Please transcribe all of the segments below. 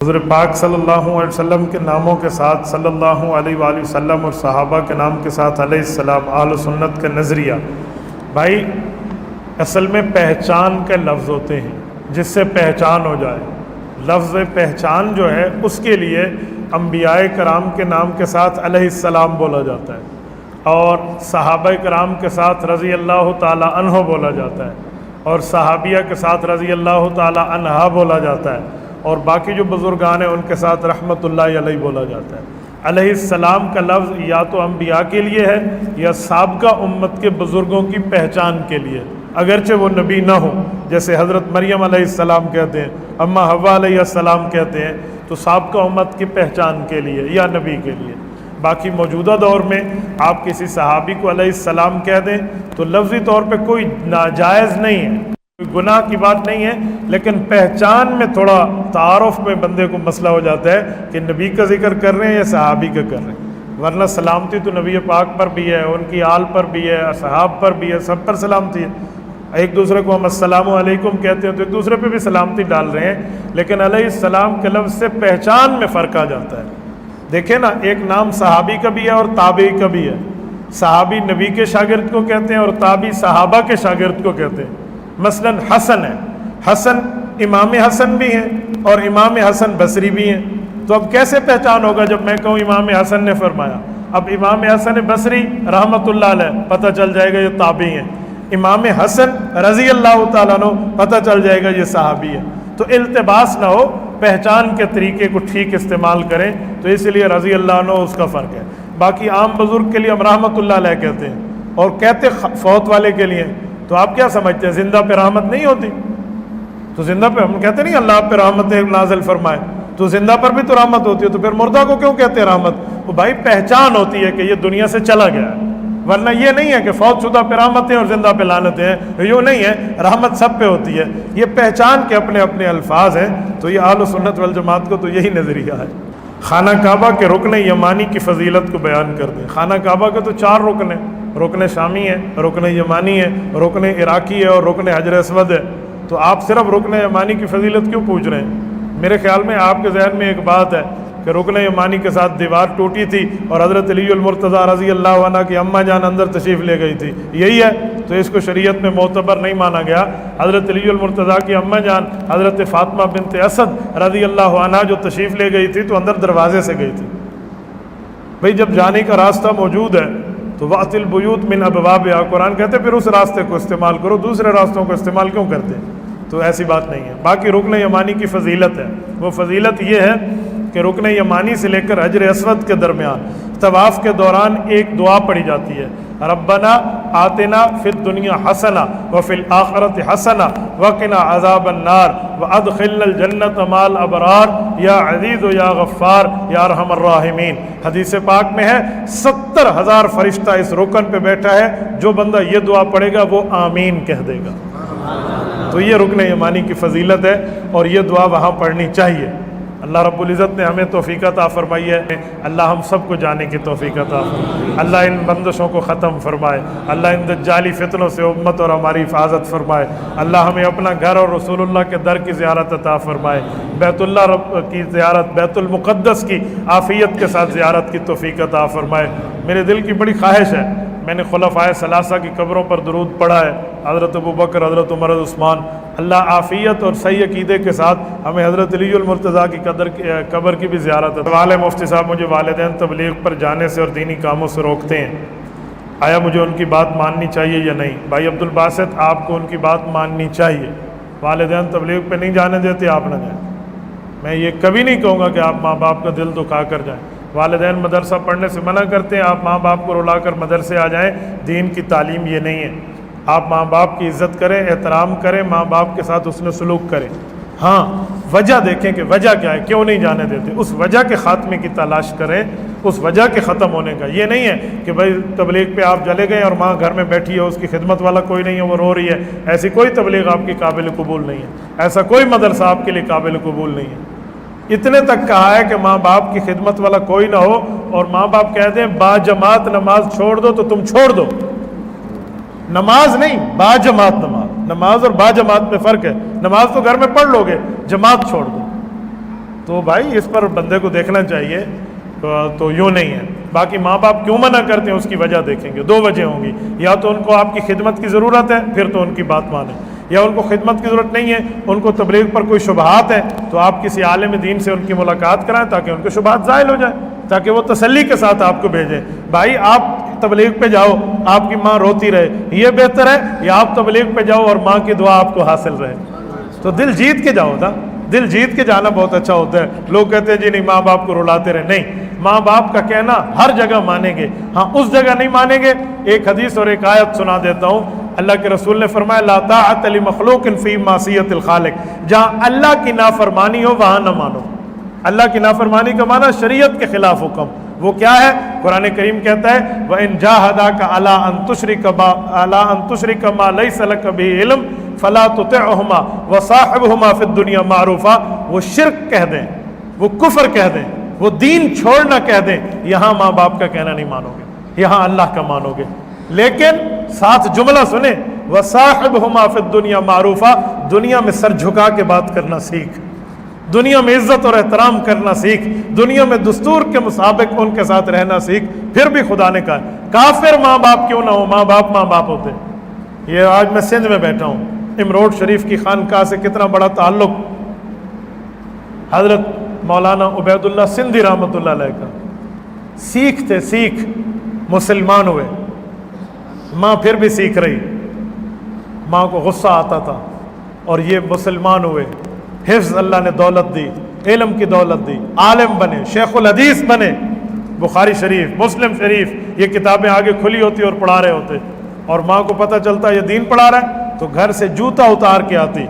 حضرت پاک صلی اللہ علیہ وسلم کے ناموں کے ساتھ صلی اللہ علیہ وآلہ وسلم اور صحابہ کے نام کے ساتھ علیہ السلام اہل سنت کا نظریہ، بھائی اصل میں پہچان کے لفظ ہوتے ہیں جس سے پہچان ہو جائے۔ لفظ پہچان جو ہے اس کے لیے انبیاء کرام کے نام کے ساتھ علیہ السلام بولا جاتا ہے، اور صحابہ کرام کے ساتھ رضی اللہ تعالی عنہ بولا جاتا ہے، اور صحابیہ کے ساتھ رضی اللہ تعالی عنہا بولا جاتا ہے، اور باقی جو بزرگان ہیں ان کے ساتھ رحمت اللہ علیہ بولا جاتا ہے۔ علیہ السلام کا لفظ یا تو انبیاء کے لیے ہے یا سابقہ امت کے بزرگوں کی پہچان کے لیے، اگرچہ وہ نبی نہ ہو، جیسے حضرت مریم علیہ السلام کہتے ہیں، اماں حوا علیہ السلام کہتے ہیں، تو سابقہ امت کی پہچان کے لیے یا نبی کے لیے۔ باقی موجودہ دور میں آپ کسی صحابی کو علیہ السلام کہہ دیں تو لفظی طور پہ کوئی ناجائز نہیں ہے، کوئی گناہ کی بات نہیں ہے، لیکن پہچان میں تھوڑا تعارف میں بندے کو مسئلہ ہو جاتا ہے کہ نبی کا ذکر کر رہے ہیں یا صحابی کا کر رہے ہیں، ورنہ سلامتی تو نبی پاک پر بھی ہے، ان کی آل پر بھی ہے، اصحاب پر بھی ہے، سب پر سلامتی ہے۔ ایک دوسرے کو ہم السلام علیکم کہتے ہیں تو ایک دوسرے پہ بھی سلامتی ڈال رہے ہیں، لیکن علیہ السلام کے لفظ سے پہچان میں فرق آ جاتا ہے۔ دیکھیں نا، ایک نام صحابی کا بھی ہے اور تابعی کا بھی ہے۔ صحابی نبی کے شاگرد کو کہتے ہیں اور تابعی صحابہ کے شاگرد کو کہتے ہیں۔ مثلا حسن ہے، حسن امام حسن بھی ہیں اور امام حسن بصری بھی ہیں، تو اب کیسے پہچان ہوگا جب میں کہوں امام حسن نے فرمایا؟ اب امام حسن بصری رحمت اللہ علیہ پتہ چل جائے گا یہ تابعی ہیں، امام حسن رضی اللہ تعالیٰ عنہ پتہ چل جائے گا یہ صحابی ہے۔ تو التباس نہ ہو، پہچان کے طریقے کو ٹھیک استعمال کریں، تو اس لیے رضی اللہ عنہ اس کا فرق ہے۔ باقی عام بزرگ کے لیے ہم رحمت اللہ علیہ کہتے ہیں، اور کہتے فوت والے کے لیے، تو آپ کیا سمجھتے ہیں زندہ پہ رحمت نہیں ہوتی؟ تو زندہ پہ ہم کہتے نہیں اللہ پہ رحمت نازل فرمائے، تو زندہ پر بھی تو رحمت ہوتی ہے، تو پھر مردہ کو کیوں کہتے ہیں رحمت؟ وہ بھائی پہچان ہوتی ہے کہ یہ دنیا سے چلا گیا ہے، ورنہ یہ نہیں ہے کہ فوت شدہ پہ رحمتیں اور زندہ پہ لعنتیں ہیں، یوں نہیں ہے، رحمت سب پہ ہوتی ہے۔ یہ پہچان کے اپنے اپنے الفاظ ہیں، تو یہ اہل سنت والجماعت کو تو یہی نظریہ ہے۔ خانہ کعبہ کے رکن یمانی کی فضیلت کو بیان کر دیں۔ خانہ کعبہ کے تو 4 رکن ہیں، رکن شامی ہے، رکن یمانی ہے، رکن عراقی ہے اور رکن حجر اسود ہے، تو آپ صرف رکن یمانی کی فضیلت کیوں پوچھ رہے ہیں؟ میرے خیال میں آپ کے ذہن میں ایک بات ہے کہ رکن یمانی کے ساتھ دیوار ٹوٹی تھی اور حضرت علی المرتضیٰ رضی اللہ عنہ کی اماں جان اندر تشریف لے گئی تھی، یہی ہے، تو اس کو شریعت میں معتبر نہیں مانا گیا۔ حضرت علی المرتضیٰ کی اماں جان حضرت فاطمہ بنت اسد رضی اللہ عنہ جو تشریف لے گئی تھی تو اندر دروازے سے گئی تھی۔ بھئی جب جانے کا راستہ موجود ہے تو وَأْتِ الْبُيُوتَ مِنْ أَبْوَابِهَا، قرآن کہتے پھر اس راستے کو استعمال کرو، دوسرے راستوں کو استعمال کیوں کرتے ہیں؟ تو ایسی بات نہیں ہے۔ باقی رکن یمانی کی فضیلت ہے، وہ فضیلت یہ ہے کہ رکن یمانی سے لے کر حجر اسود کے درمیان طواف کے دوران ایک دعا پڑھی جاتی ہے، ربنا آتنا فی الدنیا حسنہ وفی الآخرۃ حسنہ وقنا عذاب النار وادخلنا الجنۃ مع الابرار یا عزیز یا غفار یا ارحم الراحمین۔ حدیث پاک میں ہے 70,000 فرشتہ اس رکن پہ بیٹھا ہے، جو بندہ یہ دعا پڑھے گا وہ آمین کہہ دے گا۔ تو یہ رکن یمانی کی فضیلت ہے اور یہ دعا وہاں پڑھنی چاہیے۔ اللہ رب العزت نے ہمیں توفیق عطا فرمائی ہے، اللہ ہم سب کو جانے کی توفیق عطا فرمائے، اللہ ان بندشوں کو ختم فرمائے، اللہ ان دجالی فتنوں سے امت اور ہماری حفاظت فرمائے، اللہ ہمیں اپنا گھر اور رسول اللہ کے در کی زیارت عطا فرمائے، بیت اللہ رب کی زیارت، بیت المقدس کی عافیت کے ساتھ زیارت کی توفیق عطا فرمائے۔ میرے دل کی بڑی خواہش ہے، میں نے خلفائے ثلاثہ کی قبروں پر درود پڑھا ہے، حضرت ابوبکر، حضرت عمر، عثمان، اللہ عافیت اور صحیح عقیدے کے ساتھ ہمیں حضرت علی المرتضیٰ کی قبر کی بھی زیارت ہے۔ والے مفتی صاحب مجھے والدین تبلیغ پر جانے سے اور دینی کاموں سے روکتے ہیں، آیا مجھے ان کی بات ماننی چاہیے یا نہیں؟ بھائی عبدالباسط، آپ کو ان کی بات ماننی چاہیے، والدین تبلیغ پہ نہیں جانے دیتے آپ نہ جائیں۔ میں یہ کبھی نہیں کہوں گا کہ آپ ماں باپ کا دل دکھا کر جائیں، والدین مدرسہ پڑھنے سے منع کرتے ہیں، آپ ماں باپ کو رلا کر مدرسے آ جائیں، دین کی تعلیم یہ نہیں ہے۔ آپ ماں باپ کی عزت کریں، احترام کریں، ماں باپ کے ساتھ حسن سلوک کریں، ہاں وجہ دیکھیں کہ وجہ کیا ہے، کیوں نہیں جانے دیتے، اس وجہ کے خاتمے کی تلاش کریں، اس وجہ کے ختم ہونے کا۔ یہ نہیں ہے کہ بھائی تبلیغ پہ آپ چلے گئے اور ماں گھر میں بیٹھی ہے، اس کی خدمت والا کوئی نہیں ہے، وہ رو رہی ہے، ایسی کوئی تبلیغ آپ کی قابل قبول نہیں ہے، ایسا کوئی مدرسہ آپ کے لیے قابل قبول نہیں ہے۔ اتنے تک کہا ہے کہ ماں باپ کی خدمت والا کوئی نہ ہو، اور ماں باپ کہہ دیں با جماعت نماز چھوڑ دو تو تم چھوڑ دو، نماز نہیں، با جماعت نماز، نماز اور با جماعت میں فرق ہے، نماز تو گھر میں پڑھ لو گے، جماعت چھوڑ دو۔ تو بھائی اس پر بندے کو دیکھنا چاہیے، تو یوں نہیں ہے۔ باقی ماں باپ کیوں منع کرتے ہیں اس کی وجہ دیکھیں گے، 2 وجہ ہوں گی، یا تو ان کو آپ کی خدمت کی ضرورت ہے پھر تو ان کی بات مانیں، یا ان کو خدمت کی ضرورت نہیں ہے، ان کو تبلیغ پر کوئی شبہات ہے تو آپ کسی عالم دین سے ان کی ملاقات کرائیں تاکہ ان کے شبہات زائل ہو جائیں، تاکہ وہ تسلی کے ساتھ آپ کو بھیجیں۔ بھائی آپ تبلیغ پہ جاؤ آپ کی ماں روتی رہے، یہ بہتر ہے یا آپ تبلیغ پہ جاؤ اور ماں کی دعا آپ کو حاصل رہے؟ تو دل جیت کے جاؤ نا، دل جیت کے جانا بہت اچھا ہوتا ہے۔ لوگ کہتے ہیں جی نہیں ماں باپ کو رلاتے رہے، نہیں، ماں باپ کا کہنا ہر جگہ مانیں گے، ہاں اس جگہ نہیں مانیں گے۔ ایک حدیث اور ایک آیت سنا دیتا ہوں، اللہ کے رسول نے فرمایا لا طاعت لمخلوق فی معصیت الخالق، جہاں اللہ کی نافرمانی ہو وہاں نہ مانو۔ اللہ کی نافرمانی کا معنی شریعت کے خلاف حکم، وہ کیا ہے؟ قرآن کریم کہتا ہے وَإِن جَاهَدَاكَ عَلَىٰ أَن تُشْرِكَ مَا لَيْسَ لَكَ بِهِ عِلْمٌ فَلَا تُطِعْهُمَا وَصَاحِبْهُمَا فِي الدُّنْيَا مَعْرُوفًا، وہ شرک کہہ دیں، وہ کفر کہہ دیں، وہ دین چھوڑنا کہہ دیں، یہاں ماں باپ کا کہنا نہیں مانو گے، یہاں اللہ کا مانو گے۔ لیکن ساتھ جملہ سنیں وَصَاحِبْهُمَا فِي الدُّنْيَا مَعْرُوفًا، دنیا میں سر جھکا کے بات کرنا سیکھ، دنیا میں عزت اور احترام کرنا سیکھ، دنیا میں دستور کے مطابق ان کے ساتھ رہنا سیکھ۔ پھر بھی خدا نے کہا کافر ماں باپ کیوں نہ ہو، ماں باپ ہوتے۔ یہ آج میں سندھ میں بیٹھا ہوں، امروڈ شریف کی خانقاہ سے کتنا بڑا تعلق حضرت مولانا عبید اللہ سندھی رحمۃ اللہ علیہ کا، سیکھ تھے، سیکھ، مسلمان ہوئے، ماں پھر بھی سیکھ رہی، ماں کو غصہ آتا تھا اور یہ مسلمان ہوئے، حفظ اللہ نے دولت دی، علم کی دولت دی، عالم بنے، شیخ الحدیث بنے، بخاری شریف، مسلم شریف، یہ کتابیں آگے کھلی ہوتی اور پڑھا رہے ہوتے، اور ماں کو پتہ چلتا یہ دین پڑھا رہا ہے تو گھر سے جوتا اتار کے آتی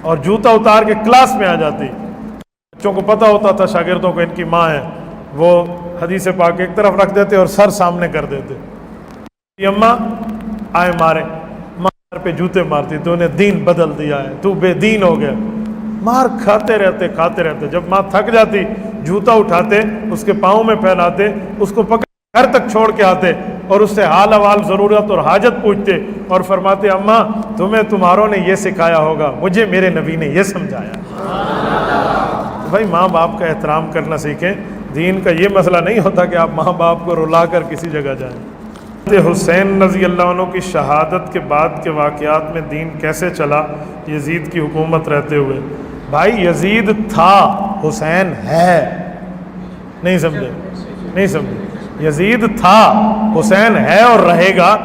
اور جوتا اتار کے کلاس میں آ جاتی۔ بچوں کو پتہ ہوتا تھا شاگردوں کو ان کی ماں ہے، وہ حدیث پاک ایک طرف رکھ دیتے اور سر سامنے کر دیتے، یہ اماں آئے مارے، ماں سر پہ جوتے مارتی، تو انہیں دین بدل دیا ہے، تو بے دین ہو گیا، مار کھاتے رہتے۔ جب ماں تھک جاتی جوتا اٹھاتے، اس کے پاؤں میں پہناتے، اس کو پکڑ گھر تک چھوڑ کے آتے اور اس سے حال احوال، ضرورت اور حاجت پوچھتے اور فرماتے اماں تمہیں تمہاروں نے یہ سکھایا ہوگا، مجھے میرے نبی نے یہ سمجھایا۔ بھائی ماں باپ کا احترام کرنا سیکھیں، دین کا یہ مسئلہ نہیں ہوتا کہ آپ ماں باپ کو رلا کر کسی جگہ جائیں۔ حسین رضی اللہ عنہ کی شہادت کے بعد کے واقعات میں دین کیسے چلا یزید کی حکومت رہتے ہوئے؟ بھائی یزید تھا، حسین ہے، نہیں سمجھے، یزید تھا، حسین ہے اور رہے گا۔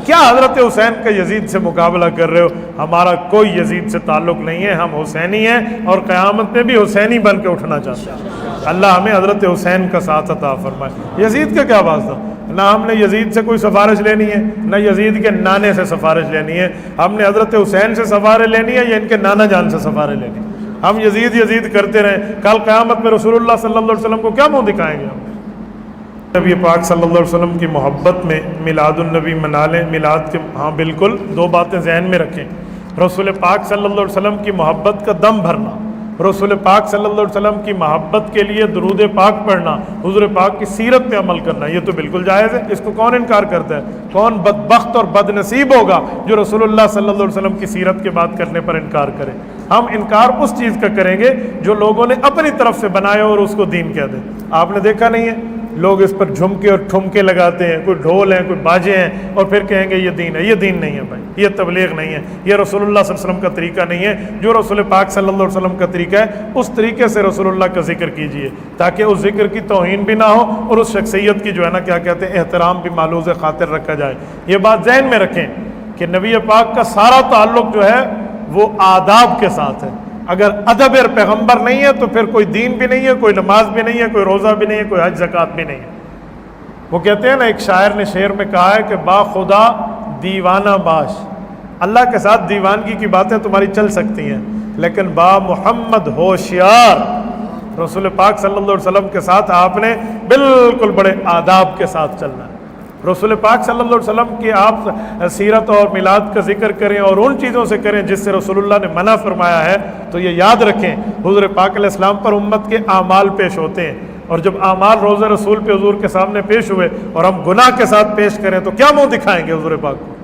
کیا حضرت حسین کا یزید سے مقابلہ کر رہے ہو؟ ہمارا کوئی یزید سے تعلق نہیں ہے، ہم حسینی ہیں اور قیامت میں بھی حسینی بن کے اٹھنا چاہتے ہیں۔ اللہ ہمیں حضرت حسین کا ساتھ عطا فرمائے۔ یزید کا کیا واسطہ؟ نہ ہم نے یزید سے کوئی سفارش لینی ہے، نہ یزید کے نانے سے سفارش لینی ہے، ہم نے حضرت حسین سے سفارش لینی ہے یا ان کے نانا جان سے سفارش لینی ہے۔ ہم یزید کرتے رہیں، کل قیامت میں رسول اللہ صلی اللہ علیہ وسلم کو کیا منہ دکھائیں گے؟ ہم نبی پاک صلی اللہ علیہ وسلم کی محبت میں میلاد النبی منا لیں، میلاد کے ہاں بالکل، 2 باتیں ذہن میں رکھیں۔ رسول پاک صلی اللہ علیہ وسلم کی محبت کا دم بھرنا، رسول پاک صلی اللہ علیہ وسلم کی محبت کے لیے درود پاک پڑھنا، حضور پاک کی سیرت پہ عمل کرنا، یہ تو بالکل جائز ہے، اس کو کون انکار کرتا ہے؟ کون بدبخت اور بد نصیب ہوگا جو رسول اللہ صلی اللہ علیہ وسلم کی سیرت کے بات کرنے پر انکار کرے؟ ہم انکار اس چیز کا کریں گے جو لوگوں نے اپنی طرف سے بنایا اور اس کو دین کہہ دیں۔ آپ نے دیکھا نہیں ہے لوگ اس پر جھمکے اور ٹھمکے لگاتے ہیں، کوئی ڈھول ہیں، کوئی باجے ہیں، اور پھر کہیں گے یہ دین ہے۔ یہ دین نہیں ہے بھائی، یہ تبلیغ نہیں ہے، یہ رسول اللہ صلی اللہ علیہ وسلم کا طریقہ نہیں ہے۔ جو رسول پاک صلی اللہ علیہ وسلم کا طریقہ ہے اس طریقے سے رسول اللہ کا ذکر کیجئے، تاکہ اس ذکر کی توہین بھی نہ ہو اور اس شخصیت کی جو ہے نا کیا کہتے ہیں احترام بھی مالوز خاطر رکھا جائے۔ یہ بات ذہن میں رکھیں کہ نبی پاک کا سارا تعلق جو ہے وہ آداب کے ساتھ ہے۔ اگر ادب پیغمبر نہیں ہے تو پھر کوئی دین بھی نہیں ہے، کوئی نماز بھی نہیں ہے، کوئی روزہ بھی نہیں ہے، کوئی حج زکوٰۃ بھی نہیں ہے۔ وہ کہتے ہیں نا، ایک شاعر نے شعر میں کہا ہے کہ با خدا دیوانہ باش، اللہ کے ساتھ دیوانگی کی باتیں تمہاری چل سکتی ہیں لیکن با محمد ہوشیار، رسول پاک صلی اللہ علیہ وسلم کے ساتھ آپ نے بالکل بڑے آداب کے ساتھ چلنا ہے۔ رسول پاک صلی اللہ علیہ وسلم کی آپ سیرت اور میلاد کا ذکر کریں اور ان چیزوں سے کریں جس سے رسول اللہ نے منع فرمایا ہے، تو یہ یاد رکھیں حضور پاک علیہ السلام پر امت کے اعمال پیش ہوتے ہیں، اور جب اعمال روز رسول پہ حضور کے سامنے پیش ہوئے اور ہم گناہ کے ساتھ پیش کریں تو کیا منہ دکھائیں گے حضور پاک کو؟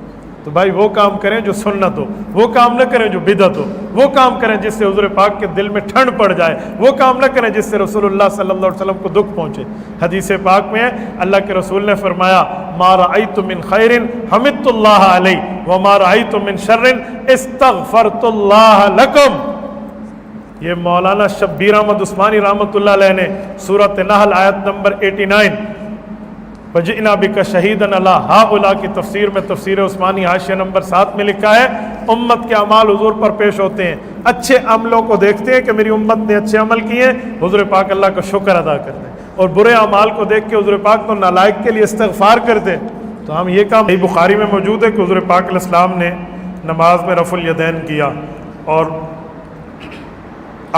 تو بھائی وہ کام کریں جو سنت ہو، وہ کام نہ کریں جو بدعت ہو، وہ کام کریں جس سے حضور پاک کے دل میں ٹھنڈ پڑ جائے، وہ کام نہ کریں جس سے رسول اللہ صلی اللہ علیہ وسلم کو دکھ پہنچے۔ حدیث پاک میں ہے اللہ کے رسول نے فرمایا ما رأیت من خیر حمدت اللہ علیہ وما رأیت من شر استغفرت اللہ لکم۔ یہ مولانا شبیر احمد عثمانی رحمۃ اللہ علیہ نے سورۃ نحل آیت نمبر 89 وَجِئْنَا بِكَ شَهِيدًا عَلَىٰ هَٰؤُلَاءِ کی تفسیر میں تفسیر عثمانی حاشیہ نمبر 7 میں لکھا ہے امت کے اعمال حضور پر پیش ہوتے ہیں، اچھے عملوں کو دیکھتے ہیں کہ میری امت نے اچھے عمل کیے ہیں، حضور پاک اللہ کا شکر ادا کرتے ہیں، اور برے اعمال کو دیکھ کے حضور پاک تو نالائق کے لیے استغفار کرتے ہیں۔ تو ہم یہ کام بخاری میں موجود ہے کہ حضور پاک علیہ السلام نے نماز میں رفع الیدین کیا، اور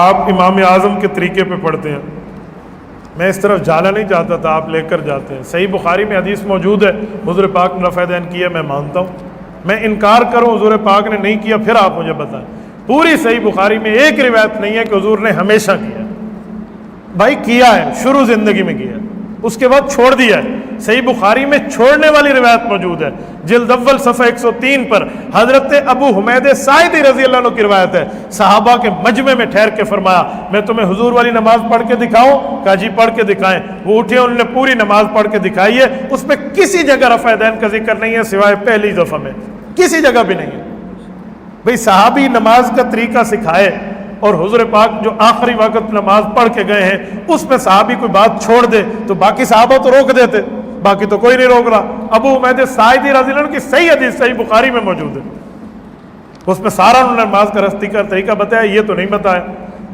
آپ امام اعظم کے طریقے پہ پڑھتے ہیں۔ میں اس طرف جانا نہیں چاہتا تھا، آپ لے کر جاتے ہیں۔ صحیح بخاری میں حدیث موجود ہے حضور پاک نے رفع الیدین کیا، میں مانتا ہوں۔ میں انکار کروں حضور پاک نے نہیں کیا، پھر آپ مجھے بتائیں۔ پوری صحیح بخاری میں ایک روایت نہیں ہے کہ حضور نے ہمیشہ کیا۔ بھائی کیا ہے، شروع زندگی میں کیا ہے، اس کے بعد چھوڑ دیا ہے۔ صحیح بخاری میں چھوڑنے والی روایت موجود ہے، جلد اول صفحہ 103 پر حضرت ابو حمید ساعدی رضی اللہ عنہ کی روایت ہے، صحابہ کے مجمع میں ٹھہر کے فرمایا میں تمہیں حضور والی نماز پڑھ کے دکھاؤں؟ کہا جی پڑھ کے دکھائیں۔ وہ اٹھے، انہوں نے پوری نماز پڑھ کے دکھائی ہے، اس میں کسی جگہ رفع یدین کا ذکر نہیں ہے سوائے پہلی دفعہ میں، کسی جگہ بھی نہیں ہے۔ بھئی صحابی نماز کا طریقہ سکھائے، اور حضور پاک جو آخری وقت نماز پڑھ کے گئے ہیں اس میں صحابی کوئی بات چھوڑ دے تو باقی صحابہ تو روک دیتے، باقی تو کوئی نہیں روک رہا۔ ابو حمید ساعدی رضی اللہ عنہ کی صحیح حدیث صحیح بخاری میں موجود ہے، اس میں سارا انہوں نے نماز کا رستی کا طریقہ بتایا، یہ تو نہیں بتایا۔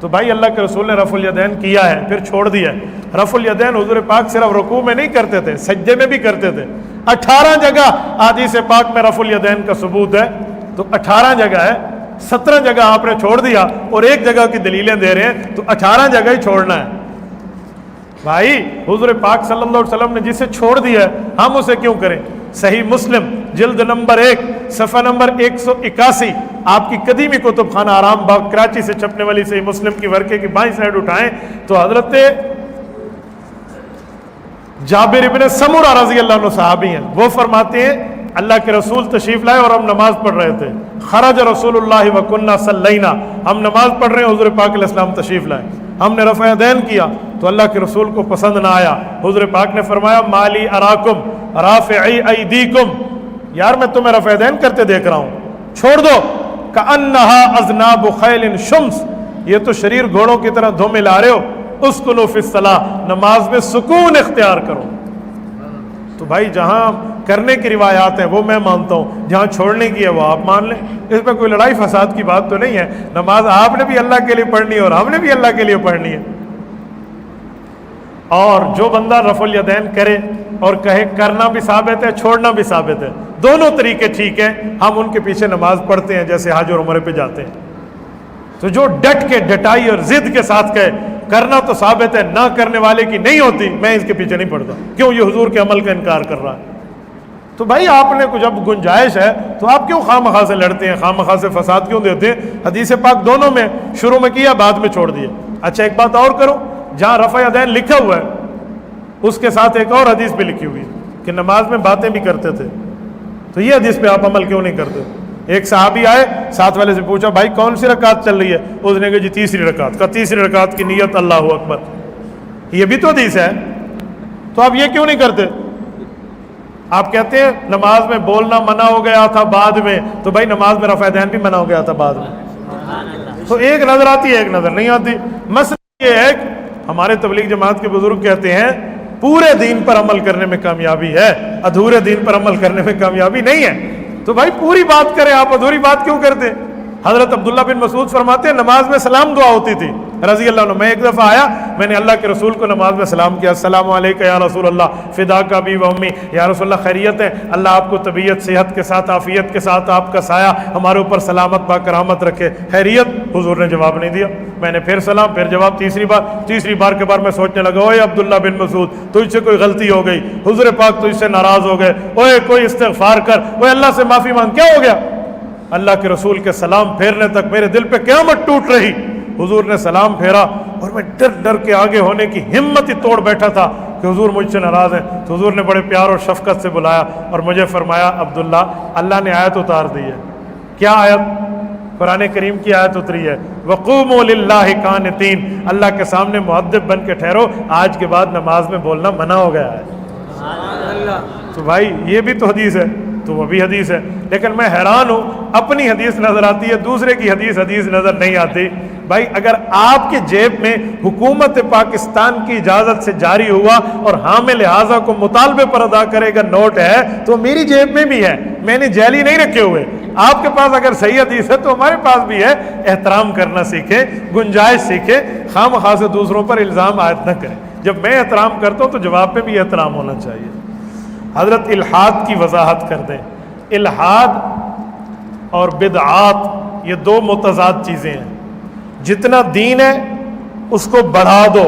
تو بھائی اللہ کے رسول نے رفع الیدین کیا ہے، پھر چھوڑ دیا ہے۔ رفع الیدین حضور پاک صرف رکوع میں نہیں کرتے تھے، سجدے میں بھی کرتے تھے۔ 18 جگہ حدیث پاک میں رفع الیدین کا ثبوت ہے، تو 18 جگہ ہے، 17 جگہ آپ نے چھوڑ دیا اور ایک جگہ کی دلیلیں دے رہے ہیں، تو 18 جگہ ہی چھوڑنا ہے۔ بھائی حضور پاک صلی اللہ علیہ وسلم نے جسے چھوڑ دیا ہے ہم اسے کیوں کریں؟ صحیح مسلم جلد نمبر 1 صفحہ نمبر 181، آپ کی قدیمی کتب خانہ آرام باغ کراچی سے چھپنے والی صحیح مسلم کی ورقے کی بائیں سائڈ اٹھائیں تو حضرت جابر ابن سمرہ رضی اللہ عنہ صحابی ہیں، وہ فرماتے ہیں اللہ کے رسول تشریف لائے اور ہم نماز پڑھ رہے تھے، خرج رسول اللہ وکنہ صلینا، ہم نماز پڑھ رہے ہیں، حضور پاک علیہ السلام تشریف لائے، ہم نے رفع یدین کیا تو اللہ کے رسول کو پسند نہ آیا، حضور پاک نے فرمایا مالی اراکم رافعی ایدیکم، یار میں تمہیں رفع یدین کرتے دیکھ رہا ہوں، چھوڑ دو۔ کأنہا اذناب خیل شمس، یہ تو شریر گھوڑوں کی طرح دھو ملا رہے ہو، اسکنوا فی الصلاۃ، نماز میں سکون اختیار کرو۔ تو بھائی جہاں کرنے کی روایات ہیں وہ میں مانتا ہوں، جہاں چھوڑنے کی ہے وہ آپ مان لیں، اس میں کوئی لڑائی فساد کی بات تو نہیں ہے۔ نماز آپ نے بھی اللہ کے لیے پڑھنی ہے اور ہم نے بھی اللہ کے لیے پڑھنی ہے۔ اور جو بندہ رفع الیدین کرے اور کہے کرنا بھی ثابت ہے چھوڑنا بھی ثابت ہے، دونوں طریقے ٹھیک ہیں، ہم ان کے پیچھے نماز پڑھتے ہیں جیسے حج اور عمرے پہ جاتے ہیں۔ تو جو ڈٹ کے ڈٹائی اور ضد کے ساتھ کہے کرنا تو ثابت ہے، نہ کرنے والے کی نہیں ہوتی، میں اس کے پیچھے نہیں پڑتا، کیوں؟ یہ حضور کے عمل کا انکار کر رہا ہے۔ تو بھائی آپ نے کچھ اب گنجائش ہے تو آپ کیوں خواہ مخواہ سے لڑتے ہیں، خواہ مخواہ سے فساد کیوں دیتے ہیں؟ حدیث پاک دونوں میں شروع میں کیا بعد میں چھوڑ دیا۔ اچھا ایک بات اور کرو، جہاں رفع یدین لکھا ہوا ہے اس کے ساتھ ایک اور حدیث بھی لکھی ہوئی ہے کہ نماز میں باتیں بھی کرتے تھے، تو یہ حدیث پہ آپ عمل کیوں نہیں کرتے؟ ایک صحابی آئے، ساتھ والے سے پوچھا بھائی کون سی رکعت چل رہی ہے؟ اس نے کہا جی تیسری رکعت کا، تیسری رکعت کی نیت اللہ اکبر، یہ بھی تو حدیث ہے، تو آپ یہ کیوں نہیں کرتے؟ آپ کہتے ہیں نماز میں بولنا منع ہو گیا تھا بعد میں، تو بھائی نماز میں رفع یدین بھی منع ہو گیا تھا بعد میں، تو ایک نظر آتی ہے ایک نظر نہیں آتی۔ مسئلہ یہ ہے کہ ہمارے تبلیغ جماعت کے بزرگ کہتے ہیں پورے دین پر عمل کرنے میں کامیابی ہے، ادھورے دین پر عمل کرنے میں کامیابی نہیں ہے۔ تو بھائی پوری بات کریں، آپ ادھوری بات کیوں کرتے؟ حضرت عبداللہ بن مسعود فرماتے ہیں نماز میں سلام دعا ہوتی تھی رضی اللہ عنہ، میں ایک دفعہ آیا، میں نے اللہ کے رسول کو نماز میں سلام کیا، السلام علیکم یا رسول اللہ فداک ابی و امی، یا رسول اللہ خیریت ہے؟ اللہ آپ کو طبیعت صحت کے ساتھ عافیت کے ساتھ آپ کا سایہ ہمارے اوپر سلامت با کرامت رکھے، خیریت؟ حضور نے جواب نہیں دیا، میں نے پھر سلام، پھر جواب، تیسری بار کے بعد میں سوچنے لگا اوے عبداللہ بن مسعود تجھ سے کوئی غلطی ہو گئی، حضور پاک تجھ سے ناراض ہو گئے، اوے کوئی استغفار کر، اوے اللہ سے معافی مانگ، کیا ہو گیا؟ اللہ کے رسول کے سلام پھیرنے تک میرے دل پہ قیامت ٹوٹ رہی۔ حضور نے سلام پھیرا اور میں ڈر ڈر کے آگے ہونے کی ہمت ہی توڑ بیٹھا تھا کہ حضور مجھ سے ناراض ہیں، تو حضور نے بڑے پیار اور شفقت سے بلایا اور مجھے فرمایا عبداللہ اللہ نے آیت اتار دی ہے۔ کیا آیت؟ قرآن کریم کی آیت اتری ہے وَقُومُوا لِلَّهِ قَانِتِينَ، اللہ کے سامنے مؤدب بن کے ٹھہرو، آج کے بعد نماز میں بولنا منع ہو گیا ہے۔ تو بھائی یہ بھی تو حدیث ہے، تو وہ بھی حدیث ہے، لیکن میں حیران ہوں اپنی حدیث نظر آتی ہے، دوسرے کی حدیث نظر نہیں آتی۔ بھائی اگر آپ کے جیب میں حکومت پاکستان کی اجازت سے جاری ہوا اور حامل لہٰذا کو مطالبے پر ادا کرے گا نوٹ ہے تو میری جیب میں بھی ہے، میں نے جیلی نہیں رکھے ہوئے۔ آپ کے پاس اگر صحیح حدیث ہے تو ہمارے پاس بھی ہے۔ احترام کرنا سیکھیں، گنجائش سیکھیں، خام خواہ سے دوسروں پر الزام عائد نہ کریں۔ جب میں احترام کرتا ہوں تو جواب پہ بھی احترام ہونا چاہیے۔ حضرت الحاد کی وضاحت کر دیں۔ الحاد اور بدعات یہ دو متضاد چیزیں ہیں۔ جتنا دین ہے اس کو بڑھا دو،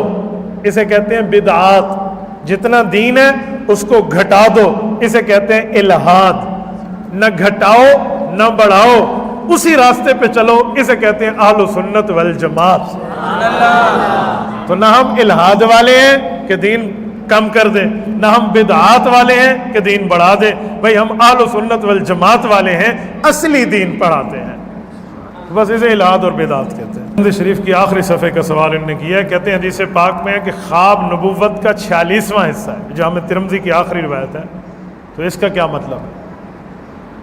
اسے کہتے ہیں بدعات، جتنا دین ہے اس کو گھٹا دو، اسے کہتے ہیں الحاد۔ نہ گھٹاؤ نہ بڑھاؤ، اسی راستے پہ چلو، اسے کہتے ہیں اہل سنت والجماعت۔ تو نہ ہم الحاد والے ہیں کہ دین کم کر دیں، نہ ہم بدعات والے ہیں کہ دین بڑھا دیں، بھئی ہم اہل سنت والجماعت والے ہیں، اصلی دین پڑھاتے ہیں، بس اسے الحاد اور بدعات کہتے ہیں۔ حدیث شریف کی آخری صفحے کا سوال انہوں نے کیا ہے، کہتے ہیں حدیث پاک میں ہے کہ خواب نبوت کا 46واں حصہ ہے، جامع ترمذی کی آخری روایت ہے، تو اس کا کیا مطلب ہے؟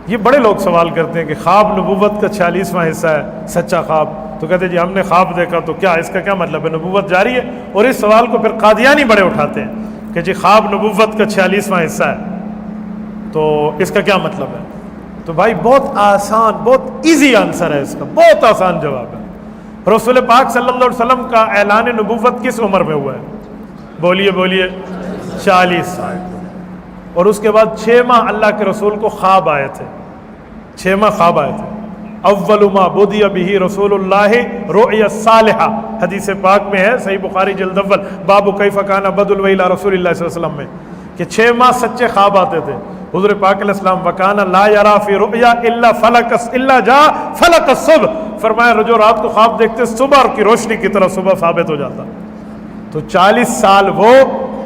یہ بڑے لوگ سوال کرتے ہیں کہ خواب نبوت کا 46واں حصہ ہے، سچا خواب، تو کہتے ہیں جی ہم نے خواب دیکھا، تو کیا اس کا کیا مطلب ہے؟ نبوت جاری ہے؟ اور اس سوال کو پھر قادیانی بڑے اٹھاتے ہیں کہ جی خواب نبوت کا 46واں حصہ ہے، تو اس کا کیا مطلب ہے؟ تو بھائی بہت آسان، بہت ایزی آنسر ہے اس کا، بہت آسان جواب ہے۔ رسول پاک صلی اللہ علیہ وسلم کا اعلان نبوت کس عمر میں ہوا ہے؟ بولیے بولیے، 40 سال، اور اس کے بعد 6 ماہ اللہ کے رسول کو خواب آئے تھے، 6 ماہ خواب آئے تھے۔ اول ما بدی بہ رسول اللہ رؤیا صالحہ، حدیث پاک میں ہے، صحیح بخاری جلد اول باب کیف کان بدء الوحی الی رسول اللہ صلی اللہ علیہ وسلم میں، کہ 6 ماہ سچے خواب آتے تھے حضور پاک علیہ السلام۔ وکانا لا یرا فی رؤیا الا جاء فلق الصبح، فرمایا جو رات کو خواب دیکھتے صبح کی روشنی کی طرح صبح ثابت ہو جاتا۔ تو 40 سال وہ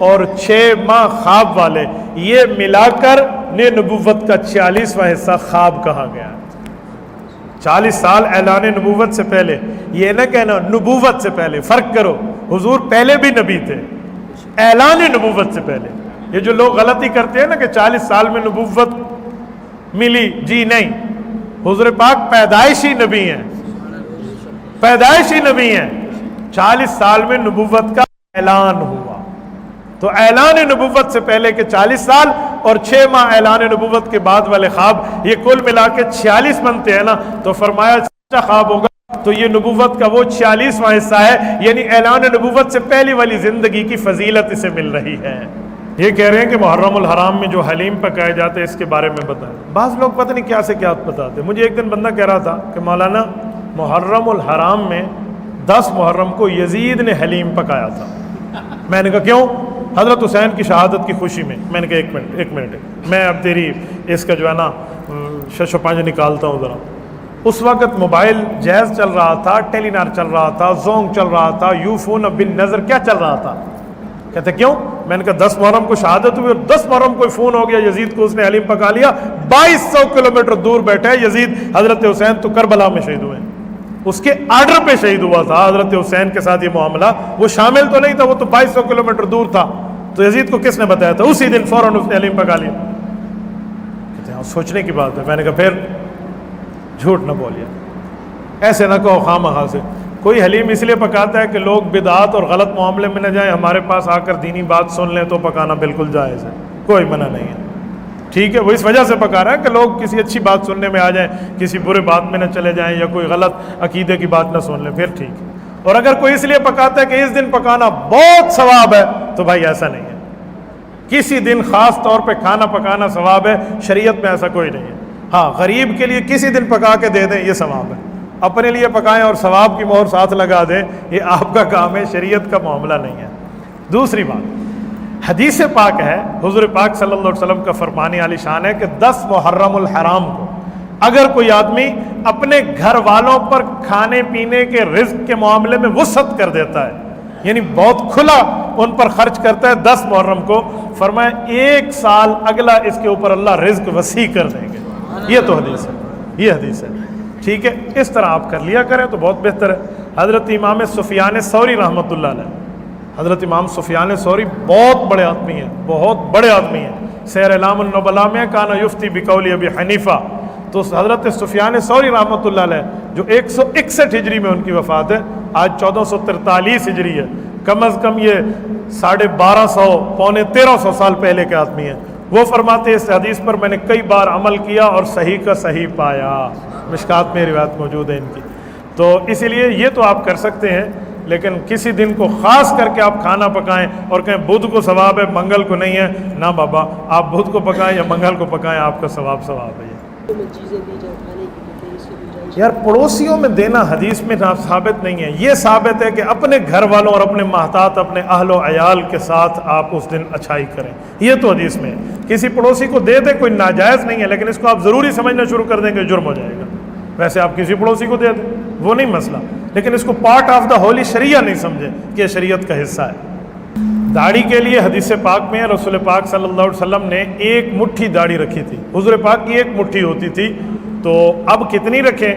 اور 6 ماہ خواب والے، یہ ملا کر نے نبوت کا 46واں حصہ خواب کہا گیا۔ 40 سال اعلان نبوت سے پہلے، یہ نہ کہنا نبوت سے پہلے، فرق کرو، حضور پہلے بھی نبی تھے، اعلان نبوت سے پہلے۔ یہ جو لوگ غلطی کرتے ہیں نا کہ 40 سال میں نبوت ملی، جی نہیں، حضور پاک پیدائشی نبی ہیں، پیدائشی نبی ہیں، 40 سال میں نبوت کا اعلان ہوا۔ تو اعلان نبوت سے پہلے کے 40 سال اور 6 ماہ اعلان نبوت کے بعد والے خواب، یہ کل ملا کے 46 بنتے ہیں نا، تو فرمایا سچا خواب ہوگا تو یہ نبوت کا وہ 46واں حصہ ہے، یعنی اعلان نبوت سے پہلی والی زندگی کی فضیلت اسے مل رہی ہے۔ یہ کہہ رہے ہیں کہ محرم الحرام میں جو حلیم پکائے جاتے ہیں اس کے بارے میں بتائیں۔ بعض لوگ پتہ نہیں کیا سے کیا بتاتے ہیں۔ مجھے ایک دن بندہ کہہ رہا تھا کہ مولانا محرم الحرام میں 10 محرم کو یزید نے حلیم پکایا تھا۔ میں نے کہا کیوں؟ حضرت حسین کی شہادت کی خوشی میں۔ میں نے کہا ایک منٹ میں اب تیری اس کا جو ہے نا 605 نکالتا ہوں ذرا۔ اس وقت موبائل جیز چل رہا تھا، ٹیلی نار چل رہا تھا، زونگ چل رہا تھا، یوفون بن نظر، کیا چل رہا تھا؟ کہتے کیوں؟ میں نے کہا 10 محرم کو شہادت ہوئی اور 10 محرم کوئی فون ہو گیا یزید کو، اس نے حلیم پکا لیا، 2200 کلومیٹر دور بیٹھا ہے یزید، حضرت حسین تو کربلا میں شہید ہوئے، اس کے آرڈر پہ شہید ہوا تھا حضرت حسین کے ساتھ یہ معاملہ، وہ شامل تو نہیں تھا، وہ تو 2200 کلومیٹر دور تھا، تو یزید کو کس نے بتایا تھا؟ اسی دن فوراً اس نے حلیم پکا لیا۔ کہتے ہیں سوچنے کی بات ہے۔ میں نے کہا پھر جھوٹ نہ بولیے، ایسے نہ کہو خواہ مخواہ سے۔ کوئی حلیم اس لیے پکاتا ہے کہ لوگ بدعات اور غلط معاملے میں نہ جائیں، ہمارے پاس آ کر دینی بات سن لیں، تو پکانا بالکل جائز ہے، کوئی منع نہیں ہے، ٹھیک ہے۔ وہ اس وجہ سے پکا رہا ہے کہ لوگ کسی اچھی بات سننے میں آ جائیں، کسی برے بات میں نہ چلے جائیں، یا کوئی غلط عقیدے کی بات نہ سن لیں، پھر ٹھیک ہے۔ اور اگر کوئی اس لیے پکاتا ہے کہ اس دن پکانا بہت ثواب ہے، تو بھائی ایسا نہیں ہے، کسی دن خاص طور پہ کھانا پکانا ثواب ہے، شریعت میں ایسا کوئی نہیں ہے۔ ہاں غریب کے لیے کسی دن پکا کے دے دیں، یہ ثواب ہے، اپنے لیے پکائیں اور ثواب کی مہر ساتھ لگا دیں، یہ آپ کا کام ہے، شریعت کا معاملہ نہیں ہے۔ دوسری بات، حدیث پاک ہے، حضور پاک صلی اللہ علیہ وسلم کا فرمان عالی شان ہے کہ 10 محرم الحرام کو اگر کوئی آدمی اپنے گھر والوں پر کھانے پینے کے رزق کے معاملے میں وسعت کر دیتا ہے، یعنی بہت کھلا ان پر خرچ کرتا ہے 10 محرم کو، فرمایا 1 سال اگلا اس کے اوپر اللہ رزق وسیع کر دیں گے. یہ تو حدیث ہے، یہ حدیث ہے. ٹھیک ہے، اس طرح آپ کر لیا کریں تو بہت بہتر ہے. حضرت امام سفیان ثوری رحمۃ اللہ علیہ، حضرت امام سفیان ثوری بہت بڑے آدمی ہیں، بہت بڑے آدمی ہیں. سیر اعلام النبلاء میں کانا یفتی بقول ابی حنیفہ. تو حضرت سفیان ثوری رحمۃ اللہ علیہ جو 161 ہجری میں ان کی وفات ہے، آج 1443 ہجری ہے، کم از کم یہ 1250 پونے 1300 سال پہلے کے آدمی ہیں. وہ فرماتے ہیں اس حدیث پر میں نے کئی بار عمل کیا اور صحیح کا صحیح پایا. مشکات میں روایت موجود ہے ان کی. تو اسی لیے یہ تو آپ کر سکتے ہیں، لیکن کسی دن کو خاص کر کے آپ کھانا پکائیں اور کہیں بدھ کو ثواب ہے منگل کو نہیں ہے، نہ بابا، آپ بدھ کو پکائیں یا منگل کو پکائیں، آپ کا ثواب ہے. یار پڑوسیوں میں دینا حدیث میں ثابت نہیں ہے، یہ ثابت ہے کہ اپنے گھر والوں اور اپنے محتاط اپنے اہل و عیال کے ساتھ آپ اس دن اچھائی کریں. یہ تو حدیث میں ہے. کسی پڑوسی کو دے دیں کوئی ناجائز نہیں ہے، لیکن اس کو آپ ضروری سمجھنا شروع کر دیں کہ جرم ہو جائے گا. ویسے آپ کسی پڑوسی کو دے دیں وہ نہیں مسئلہ، لیکن اس کو پارٹ آف دا ہولی شریعہ نہیں سمجھیں کہ یہ شریعت کا حصہ ہے. داڑھی کے لیے حدیث پاک میں رسول پاک صلی اللہ علیہ وسلم نے 1 مٹھی داڑھی رکھی تھی. حضور پاک کی 1 مٹھی ہوتی تھی، تو اب کتنی رکھیں؟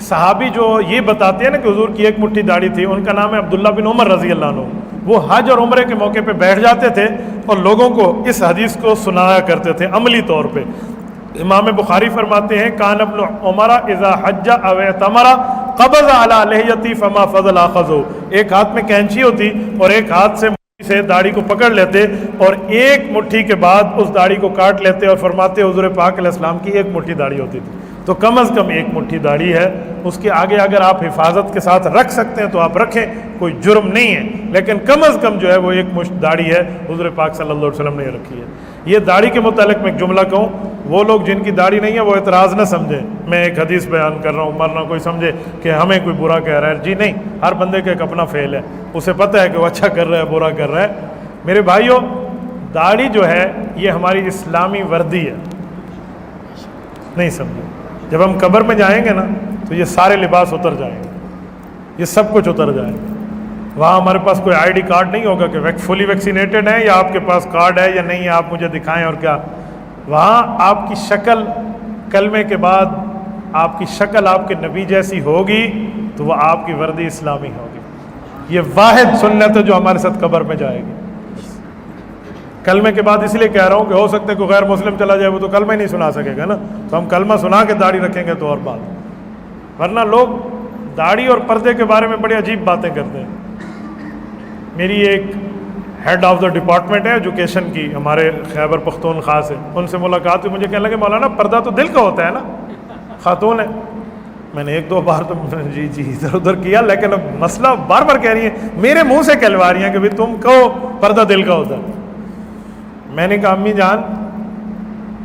صحابی جو یہ بتاتے ہیں نا کہ حضور کی 1 مٹھی داڑھی تھی، ان کا نام ہے عبداللہ بن عمر رضی اللہ عنہ. وہ حج اور عمرے کے موقع پہ بیٹھ جاتے تھے اور لوگوں کو اس حدیث کو سنایا کرتے تھے عملی طور پہ. امام بخاری فرماتے ہیں کان ابن عمر اذا حج او اعتمر قبض علی لحیتی فما فضل اخذو. ایک ہاتھ میں کینچی ہوتی اور ایک ہاتھ سے داڑھی کو پکڑ لیتے اور 1 مٹھی کے بعد اس داڑھی کو کاٹ لیتے اور فرماتے حضور پاک علیہ السلام کی 1 مٹھی داڑھی ہوتی تھی. تو کم از کم 1 مٹھی داڑھی ہے. اس کے آگے اگر آپ حفاظت کے ساتھ رکھ سکتے ہیں تو آپ رکھیں، کوئی جرم نہیں ہے، لیکن کم از کم جو ہے وہ 1 مٹھ داڑھی ہے، حضور پاک صلی اللہ علیہ وسلم نے یہ رکھی ہے. یہ داڑھی کے متعلق میں ایک جملہ کہوں، وہ لوگ جن کی داڑھی نہیں ہے وہ اعتراض نہ سمجھیں میں ایک حدیث بیان کر رہا ہوں، ورنہ کوئی سمجھے کہ ہمیں کوئی برا کہہ رہا ہے. جی نہیں، ہر بندے کا ایک اپنا فعل ہے، اسے پتہ ہے کہ وہ اچھا کر رہا ہے برا کر رہا ہے. میرے بھائیوں، داڑھی جو ہے یہ ہماری اسلامی وردی ہے، نہیں سمجھے. جب ہم قبر میں جائیں گے نا تو یہ سارے لباس اتر جائیں گے، یہ سب کچھ اتر جائے گا. وہاں ہمارے پاس کوئی آئی ڈی کارڈ نہیں ہوگا کہ فلی ویکسینیٹڈ ہیں یا آپ کے پاس کارڈ ہے یا نہیں ہے، آپ مجھے دکھائیں اور کیا. وہاں آپ کی شکل کلمے کے بعد آپ کی شکل آپ کے نبی جیسی ہوگی تو وہ آپ کی وردی اسلامی ہوگی. یہ واحد سنت ہے جو ہمارے ساتھ قبر میں جائے گی. کلمے کے بعد اس لیے کہہ رہا ہوں کہ ہو سکتا ہے کوئی غیر مسلم چلا جائے وہ تو کلمہ ہی نہیں سنا سکے گا نا، تو ہم کلمہ سنا کے داڑھی رکھیں گے تو اور بات. ورنہ لوگ داڑھی اور پردے کے بارے میں بڑی عجیب باتیں کرتے ہیں. میری ایک ہیڈ آف دا ڈپارٹمنٹ ہے ایجوکیشن کی ہمارے خیبر پختونخوا سے، ان سے ملاقات ہوئی، مجھے کہنے لگے مولانا پردہ تو دل کا ہوتا ہے نا، خاتون ہے. میں نے 1-2 بار تو جی ادھر ادھر کیا، لیکن اب مسئلہ بار بار کہہ رہی ہیں، میرے منہ سے کہلوا رہی ہیں کہ بھائی تم کہو پردہ دل کا ہوتا ہے. میں نے کہا امی جان،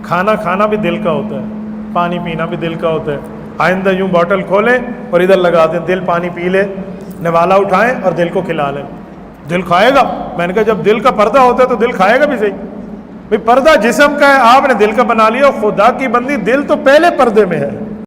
کھانا کھانا بھی دل کا ہوتا ہے، پانی پینا بھی دل کا ہوتا ہے. آئندہ یوں بوٹل کھولیں اور ادھر لگا دیں، دل پانی پی لے، نوالا اٹھائیں اور دل کو کھلا لیں، دل کھائے گا. میں نے کہا جب دل کا پردہ ہوتا ہے تو دل کھائے گا بھی صحیح. بھئی پردہ جسم کا ہے، آپ نے دل کا بنا لیا. خدا کی بندی دل تو پہلے پردے میں ہے.